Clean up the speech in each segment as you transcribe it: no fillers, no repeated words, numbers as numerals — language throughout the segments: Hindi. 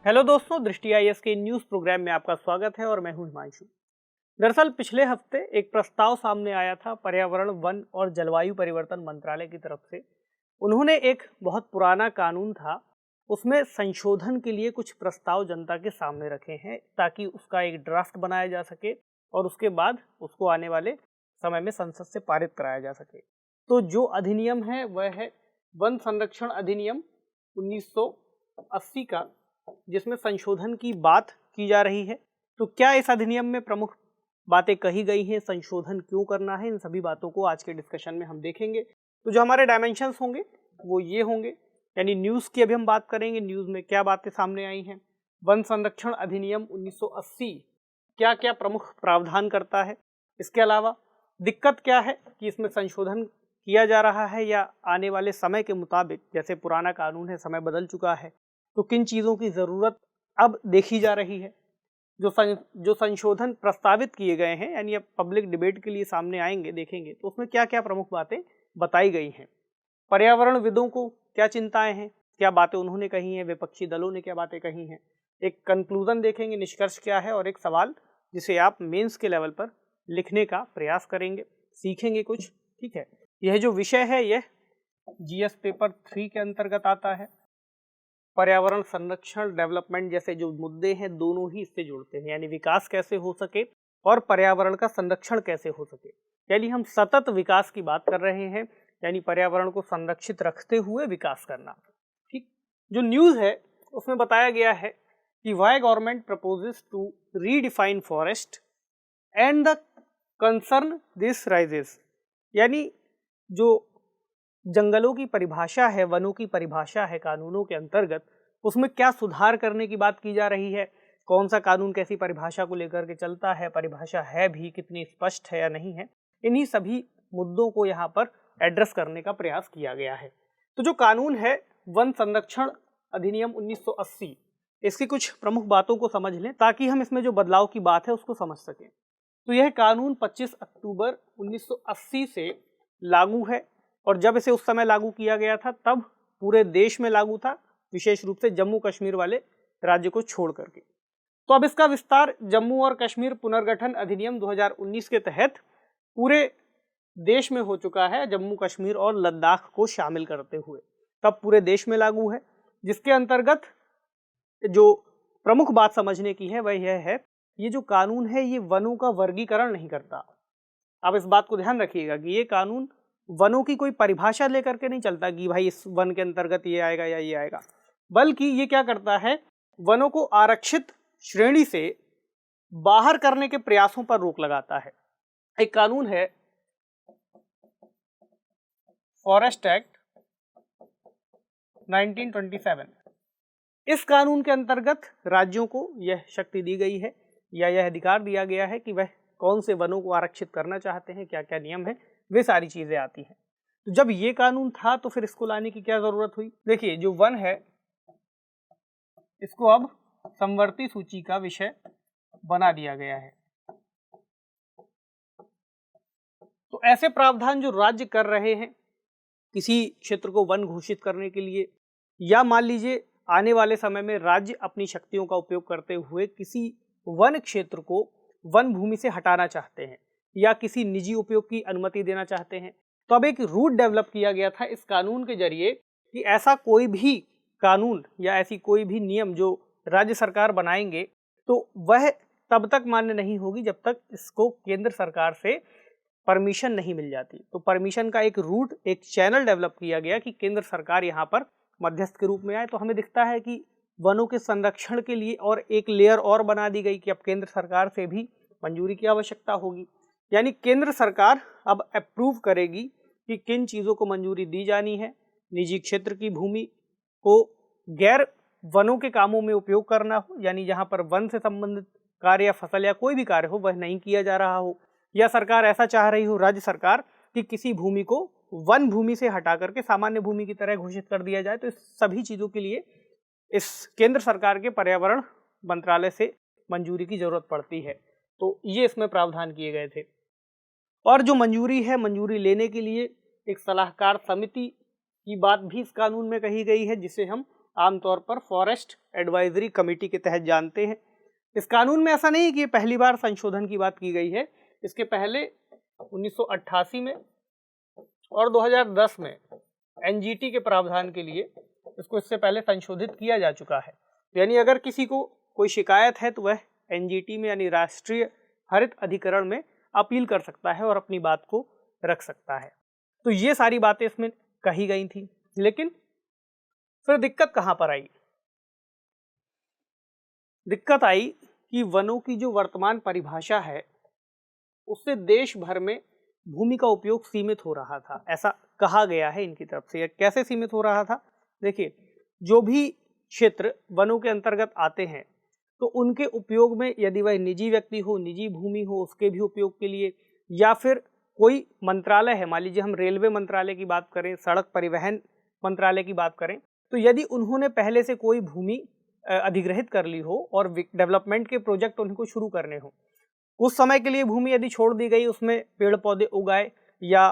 हेलो दोस्तों, दृष्टि आईएएस के न्यूज़ प्रोग्राम में आपका स्वागत है और मैं हूं हिमांशु। दरअसल पिछले हफ्ते एक प्रस्ताव सामने आया था पर्यावरण, वन और जलवायु परिवर्तन मंत्रालय की तरफ से। उन्होंने एक बहुत पुराना कानून था, उसमें संशोधन के लिए कुछ प्रस्ताव जनता के सामने रखे हैं ताकि उसका एक ड्राफ्ट बनाया जा सके और उसके बाद उसको आने वाले समय में संसद से पारित कराया जा सके। तो जो अधिनियम है वह है वन संरक्षण अधिनियम 1980 का, जिसमें संशोधन की बात की जा रही है। तो क्या इस अधिनियम में प्रमुख बातें कही गई हैं, संशोधन क्यों करना है, इन सभी बातों को आज के डिस्कशन में हम देखेंगे। तो जो हमारे डायमेंशंस होंगे वो ये होंगे, यानी न्यूज़ की अभी हम बात करेंगे, न्यूज़ में क्या बातें सामने आई हैं, वन संरक्षण अधिनियम 1980 क्या क्या प्रमुख प्रावधान करता है, इसके अलावा दिक्कत क्या है कि इसमें संशोधन किया जा रहा है या आने वाले समय के मुताबिक, जैसे पुराना कानून है, समय बदल चुका है, तो किन चीज़ों की ज़रूरत अब देखी जा रही है। जो संशोधन प्रस्तावित किए गए हैं, यानी अब पब्लिक डिबेट के लिए सामने आएंगे, देखेंगे तो उसमें क्या क्या प्रमुख बातें बताई गई हैं। पर्यावरणविदों को क्या चिंताएं हैं, क्या बातें उन्होंने कही हैं, विपक्षी दलों ने क्या बातें कही हैं। एक कंक्लूजन देखेंगे, निष्कर्ष क्या है, और एक सवाल जिसे आप मेंस के लेवल पर लिखने का प्रयास करेंगे, सीखेंगे कुछ। ठीक है, यह जो विषय है यह जीएस पेपर 3 के अंतर्गत आता है। पर्यावरण संरक्षण, डेवलपमेंट जैसे जो मुद्दे हैं दोनों ही इससे जुड़ते हैं, यानी विकास कैसे हो सके और पर्यावरण का संरक्षण कैसे हो सके। यानी हम सतत विकास की बात कर रहे हैं, यानी पर्यावरण को संरक्षित रखते हुए विकास करना। ठीक, जो न्यूज़ है उसमें बताया गया है कि why government proposes to redefine forest and the concern this raises, यानी जो जंगलों की परिभाषा है, वनों की परिभाषा है कानूनों के अंतर्गत, उसमें क्या सुधार करने की बात की जा रही है। कौन सा कानून कैसी परिभाषा को लेकर के चलता है, परिभाषा है भी, कितनी स्पष्ट है या नहीं है, इन्हीं सभी मुद्दों को यहाँ पर एड्रेस करने का प्रयास किया गया है। तो जो कानून है वन संरक्षण अधिनियम 1980, इसकी कुछ प्रमुख बातों को समझ लें ताकि हम इसमें जो बदलाव की बात है उसको समझ सकें। तो यह कानून 25 अक्टूबर 1980 से लागू है, और जब इसे उस समय लागू किया गया था तब पूरे देश में लागू था, विशेष रूप से जम्मू कश्मीर वाले राज्य को छोड़ करके। तो अब इसका विस्तार जम्मू और कश्मीर पुनर्गठन अधिनियम 2019 के तहत पूरे देश में हो चुका है, जम्मू कश्मीर और लद्दाख को शामिल करते हुए तब पूरे देश में लागू है। जिसके अंतर्गत जो प्रमुख बात समझने की है वह यह है, ये जो कानून है ये वनों का वर्गीकरण नहीं करता। अब इस बात को ध्यान रखिएगा कि ये कानून वनों की कोई परिभाषा लेकर के नहीं चलता कि भाई इस वन के अंतर्गत ये आएगा या ये आएगा, बल्कि ये क्या करता है, वनों को आरक्षित श्रेणी से बाहर करने के प्रयासों पर रोक लगाता है। एक कानून है फॉरेस्ट एक्ट 1927। इस कानून के अंतर्गत राज्यों को यह शक्ति दी गई है या यह अधिकार दिया गया है कि वह कौन से वनों को आरक्षित करना चाहते हैं, क्या क्या नियम है, वे सारी चीजें आती हैं। तो जब ये कानून था तो फिर इसको लाने की क्या जरूरत हुई। देखिए, जो वन है इसको अब समवर्ती सूची का विषय बना दिया गया है। तो ऐसे प्रावधान जो राज्य कर रहे हैं किसी क्षेत्र को वन घोषित करने के लिए, या मान लीजिए आने वाले समय में राज्य अपनी शक्तियों का उपयोग करते हुए किसी वन क्षेत्र को वन भूमि से हटाना चाहते हैं या किसी निजी उपयोग की अनुमति देना चाहते हैं, तो अब एक रूट डेवलप किया गया था इस कानून के जरिए कि ऐसा कोई भी कानून या ऐसी कोई भी नियम जो राज्य सरकार बनाएंगे तो वह तब तक मान्य नहीं होगी जब तक इसको केंद्र सरकार से परमिशन नहीं मिल जाती। तो परमिशन का एक रूट, एक चैनल डेवलप किया गया कि केंद्र सरकार यहाँ पर मध्यस्थ के रूप में आए। तो हमें दिखता है कि वनों के संरक्षण के लिए और एक लेयर और बना दी गई कि अब केंद्र सरकार से भी मंजूरी की आवश्यकता होगी, यानी केंद्र सरकार अब अप्रूव करेगी कि किन चीज़ों को मंजूरी दी जानी है। निजी क्षेत्र की भूमि को गैर वनों के कामों में उपयोग करना हो, यानी जहाँ पर वन से संबंधित कार्य या फसल या कोई भी कार्य हो वह नहीं किया जा रहा हो, या सरकार ऐसा चाह रही हो, राज्य सरकार, कि किसी भूमि को वन भूमि से हटा करके सामान्य भूमि की तरह घोषित कर दिया जाए। तो इस सभी चीज़ों के लिए इस केंद्र सरकार के पर्यावरण मंत्रालय से मंजूरी की जरूरत पड़ती है। तो ये इसमें प्रावधान किए गए थे। और जो मंजूरी है, मंजूरी लेने के लिए एक सलाहकार समिति की बात भी इस कानून में कही गई है, जिसे हम आमतौर पर फॉरेस्ट एडवाइजरी कमेटी के तहत जानते हैं। इस कानून में ऐसा नहीं है कि ये पहली बार संशोधन की बात की गई है। इसके पहले 1988 में और 2010 में एनजीटी के प्रावधान के लिए इसको इससे पहले संशोधित किया जा चुका है। यानी अगर किसी को कोई शिकायत है तो वह एनजीटी में यानी राष्ट्रीय हरित अधिकरण में अपील कर सकता है और अपनी बात को रख सकता है। तो ये सारी बातें इसमें कही गई थी। लेकिन फिर दिक्कत कहाँ पर आई? दिक्कत आई कि वनों की जो वर्तमान परिभाषा है उससे देश भर में भूमि का उपयोग सीमित हो रहा था, ऐसा कहा गया है इनकी तरफ से। कैसे सीमित हो रहा था? देखिए, जो भी क्षेत्र वनों के अंतर्गत आते हैं तो उनके उपयोग में यदि वह निजी व्यक्ति हो, निजी भूमि हो, उसके भी उपयोग के लिए, या फिर कोई मंत्रालय है, मान लीजिए हम रेलवे मंत्रालय की बात करें, सड़क परिवहन मंत्रालय की बात करें, तो यदि उन्होंने पहले से कोई भूमि अधिग्रहित कर ली हो और डेवलपमेंट के प्रोजेक्ट उनको शुरू करने हो, उस समय के लिए भूमि यदि छोड़ दी गई, उसमें पेड़ पौधे उगाए या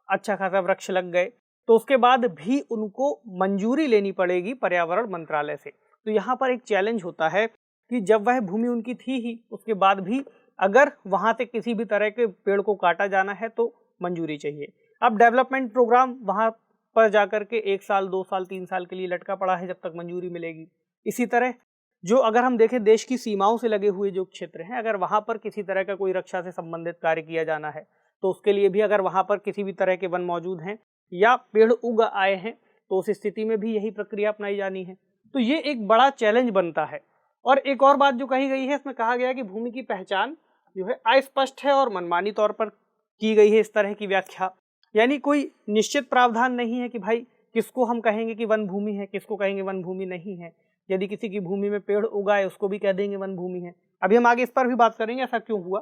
अच्छा खासा वृक्ष लग गए, तो उसके बाद भी उनको मंजूरी लेनी पड़ेगी पर्यावरण मंत्रालय से। तो यहाँ पर एक चैलेंज होता है कि जब वह भूमि उनकी थी ही, उसके बाद भी अगर वहाँ से किसी भी तरह के पेड़ को काटा जाना है तो मंजूरी चाहिए। अब डेवलपमेंट प्रोग्राम वहाँ पर जाकर के 1 साल, 2 साल, 3 साल के लिए लटका पड़ा है जब तक मंजूरी मिलेगी। इसी तरह जो अगर हम देखें देश की सीमाओं से लगे हुए जो क्षेत्र हैं, अगर वहाँ पर किसी तरह का कोई रक्षा से संबंधित कार्य किया जाना है तो उसके लिए भी अगर वहाँ पर किसी भी तरह के वन मौजूद हैं या पेड़ उग आए हैं तो उस स्थिति में भी यही प्रक्रिया अपनाई जानी है। तो ये एक बड़ा चैलेंज बनता है। और एक और बात जो कही गई है, इसमें कहा गया है कि भूमि की पहचान जो है अस्पष्ट है और मनमानी तौर पर की गई है इस तरह की व्याख्या। यानी कोई निश्चित प्रावधान नहीं है कि भाई किसको हम कहेंगे कि वन भूमि है, किसको कहेंगे वन भूमि नहीं है। यदि किसी की भूमि में पेड़ उगाए उसको भी कह देंगे वन भूमि है। अभी हम आगे इस पर भी बात करेंगे ऐसा क्यों हुआ।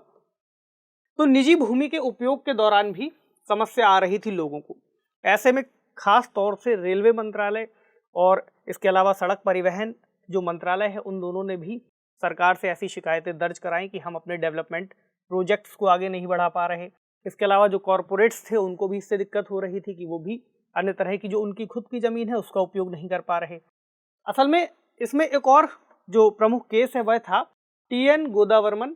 तो निजी भूमि के उपयोग के दौरान भी समस्या आ रही थी लोगों को। ऐसे में खास तौर से रेलवे मंत्रालय और इसके अलावा सड़क परिवहन जो मंत्रालय है, उन दोनों ने भी सरकार से ऐसी शिकायतें दर्ज कराई कि हम अपने डेवलपमेंट प्रोजेक्ट्स को आगे नहीं बढ़ा पा रहे। इसके अलावा जो कॉरपोरेट्स थे उनको भी इससे दिक्कत हो रही थी कि वो भी अन्य तरह की जो उनकी खुद की ज़मीन है उसका उपयोग नहीं कर पा रहे। असल में इसमें एक और जो प्रमुख केस है वह था टी.एन. गोदावर्मन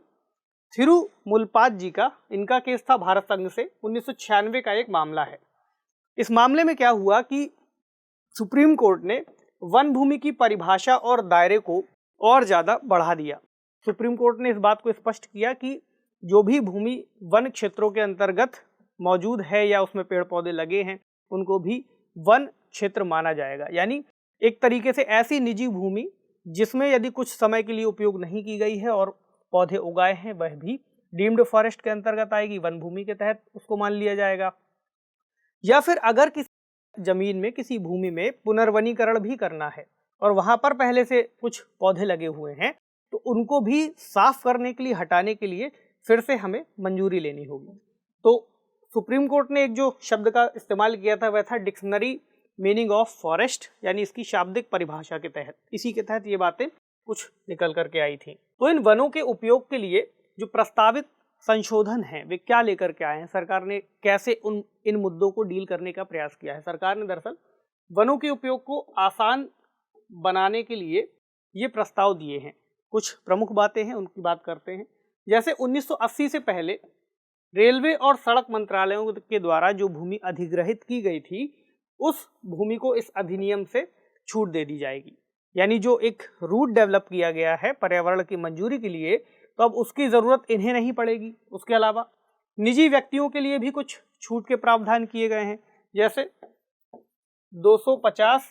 थिरुमुलपाद जी का। इनका केस था भारत संघ से 1996 का एक मामला है। इस मामले में क्या हुआ कि सुप्रीम कोर्ट ने वन भूमि की परिभाषा और दायरे को और ज़्यादा बढ़ा दिया। सुप्रीम कोर्ट ने इस बात को स्पष्ट किया कि जो भी भूमि वन क्षेत्रों के अंतर्गत मौजूद है या उसमें पेड़ पौधे लगे हैं उनको भी वन क्षेत्र माना जाएगा। यानी एक तरीके से ऐसी निजी भूमि जिसमें यदि कुछ समय के लिए उपयोग नहीं की गई है और पौधे उगाए हैं वह भी डीम्ड फॉरेस्ट के अंतर्गत आएगी, वन भूमि के तहत उसको मान लिया जाएगा। या फिर अगर किसी जमीन में, किसी भूमि में पुनर्वनीकरण भी करना है और वहां पर पहले से कुछ पौधे लगे हुए हैं तो उनको भी साफ करने के लिए, हटाने के लिए फिर से हमें मंजूरी लेनी होगी। तो सुप्रीम कोर्ट ने एक जो शब्द का इस्तेमाल किया था वह था डिक्शनरी मीनिंग ऑफ फॉरेस्ट, यानी इसकी शाब्दिक परिभाषा के तहत, इसी के तहत ये बातें कुछ निकल करके आई थी। तो इन वनों के उपयोग के लिए जो प्रस्तावित संशोधन हैं वे क्या लेकर के आए हैं, सरकार ने कैसे इन मुद्दों को डील करने का प्रयास किया है। सरकार ने दरअसल वनों के उपयोग को आसान बनाने के लिए ये प्रस्ताव दिए हैं। कुछ प्रमुख बातें हैं, उनकी बात करते हैं। जैसे 1980 से पहले रेलवे और सड़क मंत्रालयों के द्वारा जो भूमि अधिग्रहित की गई थी उस भूमि को इस अधिनियम से छूट दे दी जाएगी। यानी जो एक रूट डेवलप किया गया है पर्यावरण की मंजूरी के लिए, तो अब उसकी ज़रूरत इन्हें नहीं पड़ेगी। उसके अलावा निजी व्यक्तियों के लिए भी कुछ छूट के प्रावधान किए गए हैं। जैसे 250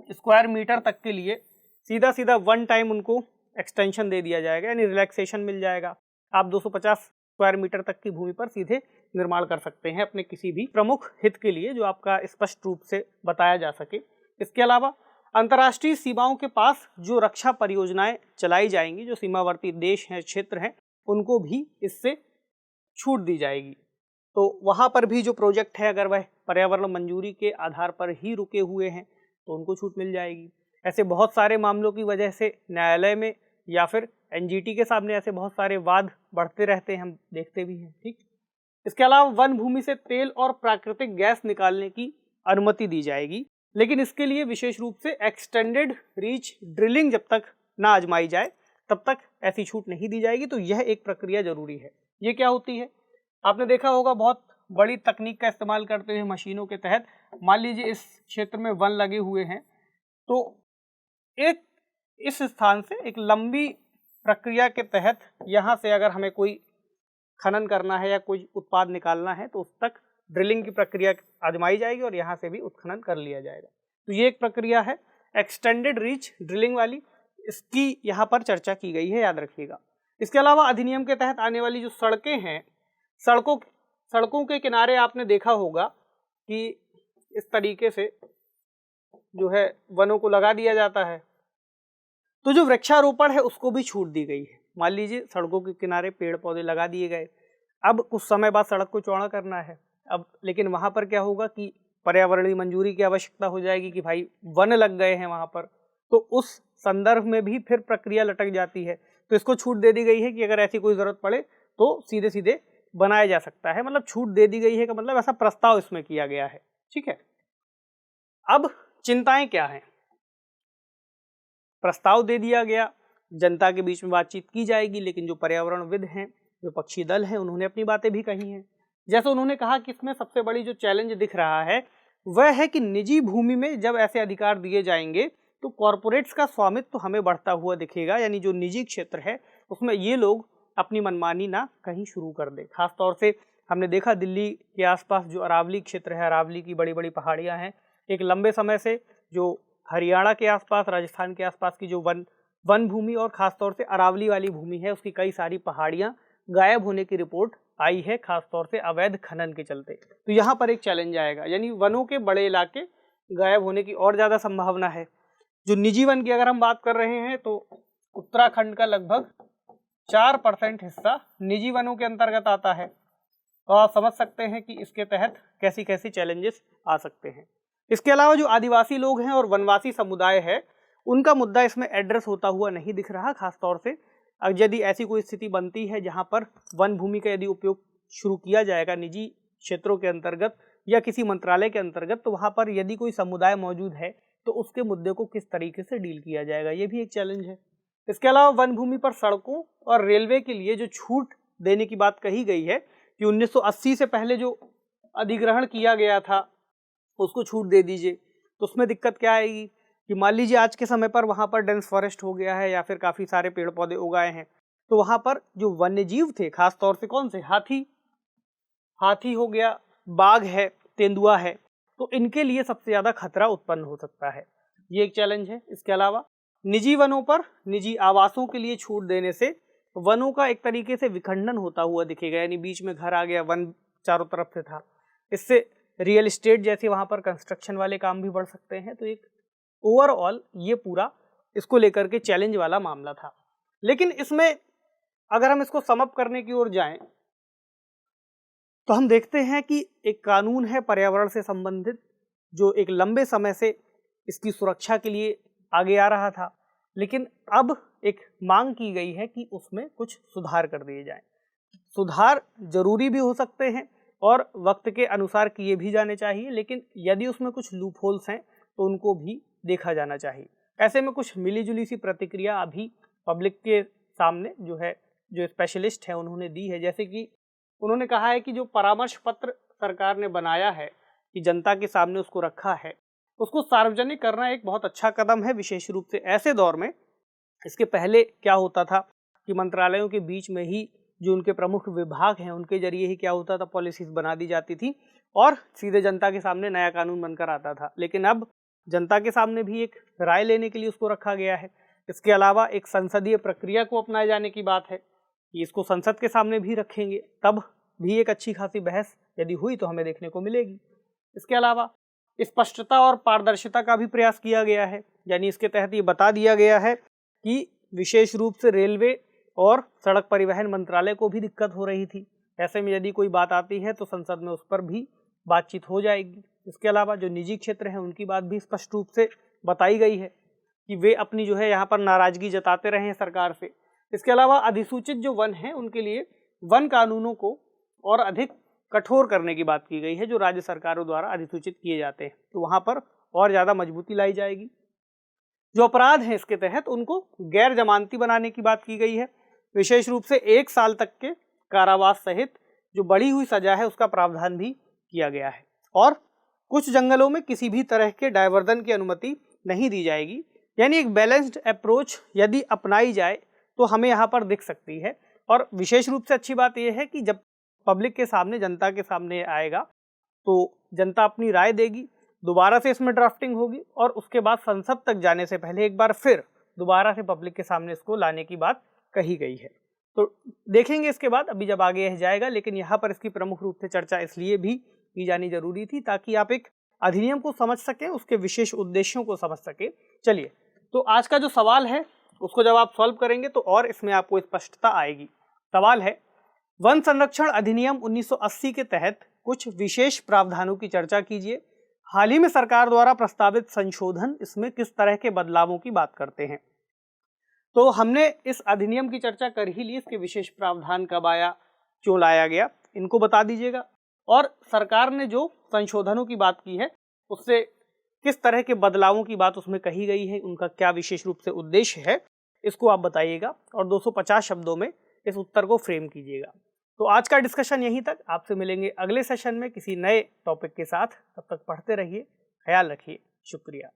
स्क्वायर मीटर तक के लिए सीधा सीधा वन टाइम उनको एक्सटेंशन दे दिया जाएगा, यानी रिलैक्सेशन मिल जाएगा। आप 250 स्क्वायर मीटर तक की भूमि पर सीधे निर्माण कर सकते हैं अपने किसी भी प्रमुख हित के लिए जो आपका स्पष्ट रूप से बताया जा सके। इसके अलावा अंतर्राष्ट्रीय सीमाओं के पास जो रक्षा परियोजनाएं चलाई जाएंगी, जो सीमावर्ती देश हैं, क्षेत्र हैं, उनको भी इससे छूट दी जाएगी। तो वहाँ पर भी जो प्रोजेक्ट है अगर वह पर्यावरण मंजूरी के आधार पर ही रुके हुए हैं तो उनको छूट मिल जाएगी। ऐसे बहुत सारे मामलों की वजह से न्यायालय में या फिर एनजीटी के सामने ऐसे बहुत सारे वाद बढ़ते रहते हैं, हम देखते भी हैं। ठीक, इसके अलावा वन भूमि से तेल और प्राकृतिक गैस निकालने की अनुमति दी जाएगी, लेकिन इसके लिए विशेष रूप से एक्सटेंडेड रीच ड्रिलिंग जब तक ना आजमाई जाए तब तक ऐसी छूट नहीं दी जाएगी। तो यह एक प्रक्रिया जरूरी है। ये क्या होती है, आपने देखा होगा बहुत बड़ी तकनीक का इस्तेमाल करते हुए मशीनों के तहत, मान लीजिए इस क्षेत्र में वन लगे हुए हैं, तो एक इस स्थान से एक लंबी प्रक्रिया के तहत यहाँ से अगर हमें कोई खनन करना है या कोई उत्पाद निकालना है तो उस तक ड्रिलिंग की प्रक्रिया आजमाई जाएगी और यहाँ से भी उत्खनन कर लिया जाएगा। तो ये एक प्रक्रिया है एक्सटेंडेड रीच ड्रिलिंग वाली, इसकी यहाँ पर चर्चा की गई है, याद रखिएगा। इसके अलावा अधिनियम के तहत आने वाली जो सड़कें हैं, सड़कों के किनारे आपने देखा होगा कि इस तरीके से जो है वनों को लगा दिया जाता है। तो जो वृक्षारोपण है उसको भी छूट दी गई है। मान लीजिए सड़कों के किनारे पेड़ पौधे लगा दिए गए, अब कुछ समय बाद सड़क को चौड़ा करना है, अब लेकिन वहाँ पर क्या होगा कि पर्यावरणीय मंजूरी की आवश्यकता हो जाएगी कि भाई वन लग गए हैं वहाँ पर, तो उस संदर्भ में भी फिर प्रक्रिया लटक जाती है। तो इसको छूट दे दी गई है कि अगर ऐसी कोई ज़रूरत पड़े तो सीधे सीधे बनाया जा सकता है। मतलब छूट दे दी गई है का मतलब ऐसा प्रस्ताव इसमें किया गया है। ठीक है, अब चिंताएं क्या हैं? प्रस्ताव दे दिया गया, जनता के बीच में बातचीत की जाएगी, लेकिन जो पर्यावरणविद हैं, जो पक्षी दल हैं, उन्होंने अपनी बातें भी कही हैं। जैसे उन्होंने कहा कि इसमें सबसे बड़ी जो चैलेंज दिख रहा है वह है कि निजी भूमि में जब ऐसे अधिकार दिए जाएंगे तो कॉरपोरेट्स का स्वामित्व तो हमें बढ़ता हुआ दिखेगा, यानी जो निजी क्षेत्र है उसमें ये लोग अपनी मनमानी ना कहीं शुरू कर दे। खासतौर से हमने देखा दिल्ली के आसपास जो अरावली क्षेत्र है, अरावली की बड़ी बड़ी पहाड़ियाँ हैं, एक लंबे समय से जो हरियाणा के आसपास, राजस्थान के आसपास की जो वन भूमि और खासतौर से अरावली वाली भूमि है, उसकी कई सारी पहाड़ियाँ गायब होने की रिपोर्ट आई है, खासतौर से अवैध खनन के चलते। तो यहाँ पर एक चैलेंज आएगा, यानी वनों के बड़े इलाके गायब होने की और ज़्यादा संभावना है। जो निजी वन की अगर हम बात कर रहे हैं तो उत्तराखंड का लगभग 4% हिस्सा निजी वनों के अंतर्गत आता है। तो आप समझ सकते हैं कि इसके तहत कैसी कैसी चैलेंजेस आ सकते हैं। इसके अलावा जो आदिवासी लोग हैं और वनवासी समुदाय है, उनका मुद्दा इसमें एड्रेस होता हुआ नहीं दिख रहा। खासतौर से यदि ऐसी कोई स्थिति बनती है जहां पर वन भूमि का यदि उपयोग शुरू किया जाएगा निजी क्षेत्रों के अंतर्गत या किसी मंत्रालय के अंतर्गत, तो वहां पर यदि कोई समुदाय मौजूद है तो उसके मुद्दे को किस तरीके से डील किया जाएगा, ये भी एक चैलेंज है। इसके अलावा वन भूमि पर सड़कों और रेलवे के लिए जो छूट देने की बात कही गई है कि 1980 से पहले जो अधिग्रहण किया गया था उसको छूट दे दीजिए, तो उसमें दिक्कत क्या आएगी कि मान लीजिए आज के समय पर वहाँ पर डेंस फॉरेस्ट हो गया है या फिर काफ़ी सारे पेड़ पौधे उगाए हैं, तो वहाँ पर जो वन्य जीव थे, खासतौर से कौन से, हाथी हो गया, बाघ है, तेंदुआ है, तो इनके लिए सबसे ज़्यादा खतरा उत्पन्न हो सकता है। ये एक चैलेंज है। इसके अलावा निजी वनों पर निजी आवासों के लिए छूट देने से वनों का एक तरीके से विखंडन होता हुआ दिखेगा, यानी बीच में घर आ गया, वन चारों तरफ से था, इससे रियल एस्टेट जैसे वहाँ पर कंस्ट्रक्शन वाले काम भी बढ़ सकते हैं। तो एक ओवरऑल ये पूरा इसको लेकर के चैलेंज वाला मामला था। लेकिन इसमें अगर हम इसको समअप करने की ओर जाएं तो हम देखते हैं कि एक कानून है पर्यावरण से संबंधित, जो एक लंबे समय से इसकी सुरक्षा के लिए आगे आ रहा था, लेकिन अब एक मांग की गई है कि उसमें कुछ सुधार कर दिए जाएं। सुधार जरूरी भी हो सकते हैं और वक्त के अनुसार किए भी जाने चाहिए, लेकिन यदि उसमें कुछ लूप होल्स हैं तो उनको भी देखा जाना चाहिए। ऐसे में कुछ मिलीजुली सी प्रतिक्रिया अभी पब्लिक के सामने जो स्पेशलिस्ट हैं उन्होंने दी है। जैसे कि उन्होंने कहा है कि जो परामर्श पत्र सरकार ने बनाया है कि जनता के सामने उसको रखा है, उसको सार्वजनिक करना एक बहुत अच्छा कदम है, विशेष रूप से ऐसे दौर में। इसके पहले क्या होता था कि मंत्रालयों के बीच में ही जो उनके प्रमुख विभाग हैं उनके जरिए ही क्या होता था, पॉलिसीज बना दी जाती थी और सीधे जनता के सामने नया कानून बनकर आता था। लेकिन अब जनता के सामने भी एक राय लेने के लिए उसको रखा गया है। इसके अलावा एक संसदीय प्रक्रिया को अपनाए जाने की बात है कि इसको संसद के सामने भी रखेंगे, तब भी एक अच्छी खासी बहस यदि हुई तो हमें देखने को मिलेगी। इसके अलावा स्पष्टता और पारदर्शिता का भी प्रयास किया गया है, यानी इसके तहत ये बता दिया गया है कि विशेष रूप से रेलवे और सड़क परिवहन मंत्रालय को भी दिक्कत हो रही थी। ऐसे में यदि कोई बात आती है तो संसद में उस पर भी बातचीत हो जाएगी। इसके अलावा जो निजी क्षेत्र हैं उनकी बात भी स्पष्ट रूप से बताई गई है कि वे अपनी यहाँ पर नाराजगी जताते रहे हैं सरकार से। इसके अलावा अधिसूचित जो वन हैं उनके लिए वन कानूनों को और अधिक कठोर करने की बात की गई है, जो राज्य सरकारों द्वारा अधिसूचित किए जाते हैं, तो वहाँ पर और ज़्यादा मजबूती लाई जाएगी। जो अपराध हैं इसके तहत उनको गैर जमानती बनाने की बात की गई है। विशेष रूप से 1 साल तक के कारावास सहित जो बढ़ी हुई सजा है उसका प्रावधान भी किया गया है। और कुछ जंगलों में किसी भी तरह के डायवर्जन की अनुमति नहीं दी जाएगी। यानी एक बैलेंस्ड अप्रोच यदि अपनाई जाए तो हमें यहाँ पर दिख सकती है। और विशेष रूप से अच्छी बात यह है कि जब पब्लिक के सामने, जनता के सामने आएगा तो जनता अपनी राय देगी, दोबारा से इसमें ड्राफ्टिंग होगी और उसके बाद संसद तक जाने से पहले एक बार फिर दोबारा से पब्लिक के सामने इसको लाने की बात कही गई है। तो देखेंगे इसके बाद, अभी जब आगे यह जाएगा। लेकिन यहाँ पर इसकी प्रमुख रूप से चर्चा इसलिए भी की जानी जरूरी थी ताकि आप एक अधिनियम को समझ सकें, उसके विशेष उद्देश्यों को समझ सकें। चलिए, तो आज का जो सवाल है उसको जब आप सॉल्व करेंगे तो और इसमें आपको स्पष्टता आएगी। सवाल है, वन संरक्षण अधिनियम 1980 के तहत कुछ विशेष प्रावधानों की चर्चा कीजिए। हाल ही में सरकार द्वारा प्रस्तावित संशोधन इसमें किस तरह के बदलावों की बात करते हैं। तो हमने इस अधिनियम की चर्चा कर ही ली, इसके विशेष प्रावधान कब आया, क्यों लाया गया, इनको बता दीजिएगा। और सरकार ने जो संशोधनों की बात की है उससे किस तरह के बदलावों की बात उसमें कही गई है, उनका क्या विशेष रूप से उद्देश्य है, इसको आप बताइएगा और 250 शब्दों में इस उत्तर को फ्रेम कीजिएगा। तो आज का डिस्कशन यहीं तक। आपसे मिलेंगे अगले सेशन में किसी नए टॉपिक के साथ। तब तक पढ़ते रहिए, ख्याल रखिए, शुक्रिया।